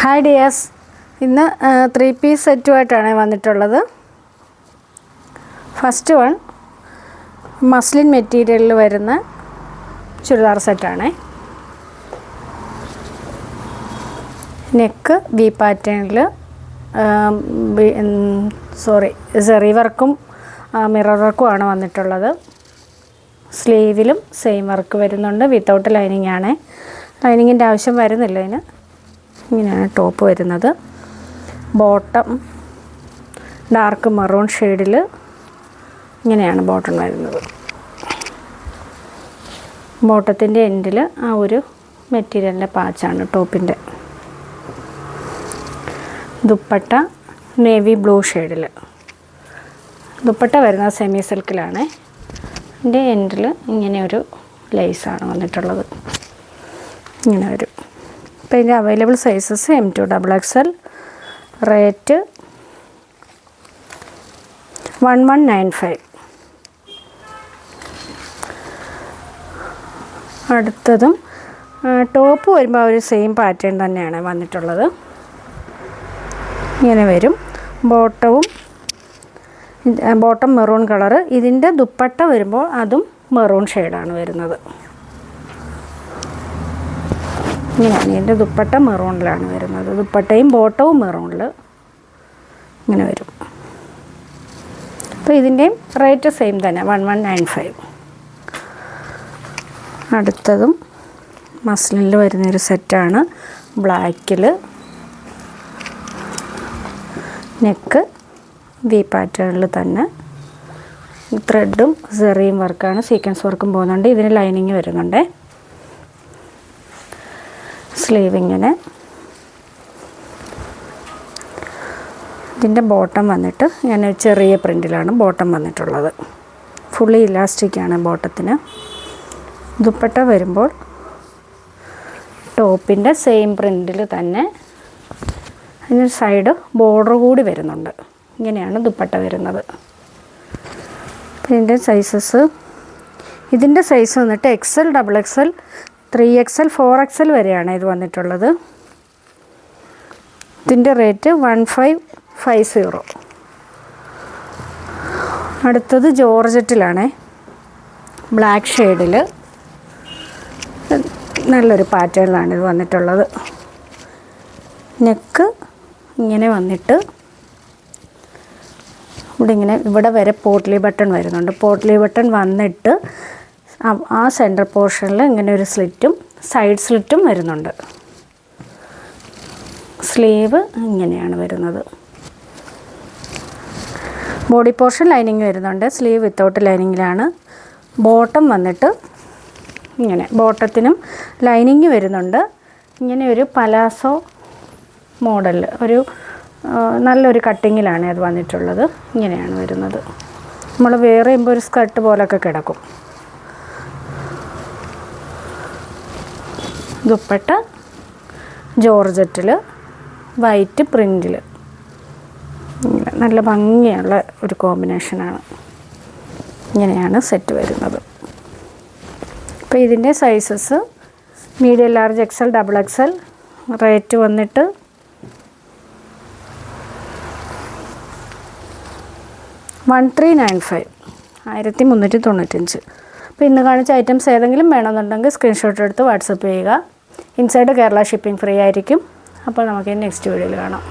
Hi dears, ഇന്ന് 3 piece സെറ്റുമായിട്ടാണ് വന്നിട്ടുള്ളത്. First one muslin മെറ്റീരിയലിൽ വരുന്ന ചുരിദാർ സെറ്റാണ്. നെക്ക് വി പാറ്റേണിൽ സെറി വർക്കും മിറർ വർക്കുമാണ് വന്നിട്ടുള്ളത്. സ്ലീവിലും സെയിം വർക്ക് വരുന്നുണ്ട്. വിത്തൗട്ട് ലൈനിങ് ആണ്. ലൈനിങ്ങിൻ്റെ ആവശ്യം വരുന്നില്ല ഇതിന്. ഇങ്ങനെയാണ് ടോപ്പ് വരുന്നത്. ബോട്ടം ഡാർക്ക് മെറൂൺ ഷെയ്ഡിൽ ഇങ്ങനെയാണ് ബോട്ടം വരുന്നത്. ബോട്ടത്തിൻ്റെ എൻഡിൽ ആ ഒരു മെറ്റീരിയലിൻ്റെ പാച്ചാണ് ടോപ്പിൻ്റെ. ദുപ്പട്ട നേവി ബ്ലൂ ഷെയ്ഡിൽ. ദുപ്പട്ട വരുന്നത് സെമി സിൽക്കിലാണ്. ഇതിൻ്റെ എൻഡിൽ ഇങ്ങനെ ഒരു ലേസാണ് വന്നിട്ടുള്ളത്. ഇങ്ങനെ വരും. അപ്പോൾ ഇതിൻ്റെ available sizes M2 XXL. Rate 1195. അടുത്തതും ടോപ്പ് വരുമ്പോൾ ഒരു സെയിം പാറ്റേൺ തന്നെയാണ് വന്നിട്ടുള്ളത്. ഇങ്ങനെ വരും. Bottom maroon colour. ഇതിൻ്റെ ദുപ്പട്ട വരുമ്പോൾ അതും മെറൂൺ ഷെയ്ഡാണ് വരുന്നത്. ഇങ്ങനെയാണ് ഇതിൻ്റെ ദുപ്പട്ട മെറൂണിലാണ് വരുന്നത്. ദുപ്പട്ടയും ബോട്ടവും മെറൂണിൽ ഇങ്ങനെ വരും. അപ്പോൾ ഇതിൻ്റെയും റേറ്റ് സെയിം തന്നെ 1195. അടുത്തതും മസ്ലിനിൽ വരുന്നൊരു സെറ്റാണ്. ബ്ലാക്കിൽ നെക്ക് വി പാറ്റേണിൽ തന്നെ ത്രെഡും സെറിയും വർക്കാണ്. സീക്വൻസ് വർക്കും പോകുന്നുണ്ട്. ഇതിന് ലൈനിങ് വരുന്നുണ്ട്. സ്ലീവ് ഇങ്ങനെ. ഇതിൻ്റെ ബോട്ടം വന്നിട്ട് ഞാൻ ചെറിയ പ്രിൻറ്റിലാണ് ബോട്ടം വന്നിട്ടുള്ളത്. ഫുള്ളി ഇലാസ്റ്റിക്കാണ് ബോട്ടത്തിന്. ദുപ്പട്ട വരുമ്പോൾ ടോപ്പിൻ്റെ സെയിം പ്രിൻറ്റിൽ തന്നെ അതിന് സൈഡ് ബോർഡർ കൂടി വരുന്നുണ്ട്. ഇങ്ങനെയാണ് ദുപ്പട്ട വരുന്നത്. ഇതിൻ്റെ സൈസ് വന്നിട്ട് XL, XXL, 3XL, 4XL വരെയാണ് ഇത് വന്നിട്ടുള്ളത്. ഇതിൻ്റെ റേറ്റ് 1550. അടുത്തത് ജോർജറ്റിലാണ്. ബ്ലാക്ക് ഷെയ്ഡിൽ നല്ലൊരു പാറ്റേണിലാണ് ഇത് വന്നിട്ടുള്ളത്. നെക്ക് ഇങ്ങനെ വന്നിട്ട് ഇവിടെ വരെ പോട്ട്ലി ബട്ടൺ വരുന്നുണ്ട്. പോട്ട്ലി ബട്ടൺ വന്നിട്ട് ആ സെൻറ്റർ പോർഷനിൽ ഇങ്ങനെ ഒരു സ്ലിറ്റും സൈഡ് സ്ലിറ്റും വരുന്നുണ്ട്. സ്ലീവ് ഇങ്ങനെയാണ് വരുന്നത്. ബോഡി പോർഷൻ ലൈനിങ് വരുന്നുണ്ട്. സ്ലീവ് വിത്തൗട്ട് ലൈനിങ്ങിലാണ്. ബോട്ടം വന്നിട്ട് ഇങ്ങനെ. ബോട്ടത്തിനും ലൈനിങ് വരുന്നുണ്ട്. ഇങ്ങനെ ഒരു പലാസോ മോഡലിൽ നല്ലൊരു കട്ടിങ്ങിലാണ് അത് വന്നിട്ടുള്ളത്. ഇങ്ങനെയാണ് വരുന്നത്. നമ്മൾ വെയർ ചെയ്യുമ്പോൾ ഒരു സ്കർട്ട് പോലൊക്കെ കിടക്കും. ദുപ്പട്ട ജോർജറ്റിൽ വൈറ്റ് പ്രിൻറ്റിൽ നല്ല ഭംഗിയുള്ള ഒരു കോമ്പിനേഷനാണ്. ഇങ്ങനെയാണ് സെറ്റ് വരുന്നത്. അപ്പോൾ ഇതിൻ്റെ sizes medium, large, XL, XXL. Rate വന്നിട്ട് 1395, 1395. അപ്പോൾ ഇന്ന് കാണിച്ച ഐറ്റംസ് ഏതെങ്കിലും വേണമെന്നുണ്ടെങ്കിൽ സ്ക്രീൻഷോട്ട് എടുത്ത് വാട്സപ്പ് ചെയ്യുക. ഇൻസൈഡ് കേരള ഷിപ്പിംഗ് ഫ്രീ ആയിരിക്കും. അപ്പോൾ നമുക്ക് നെക്സ്റ്റ് വീഡിയോയിൽ കാണാം.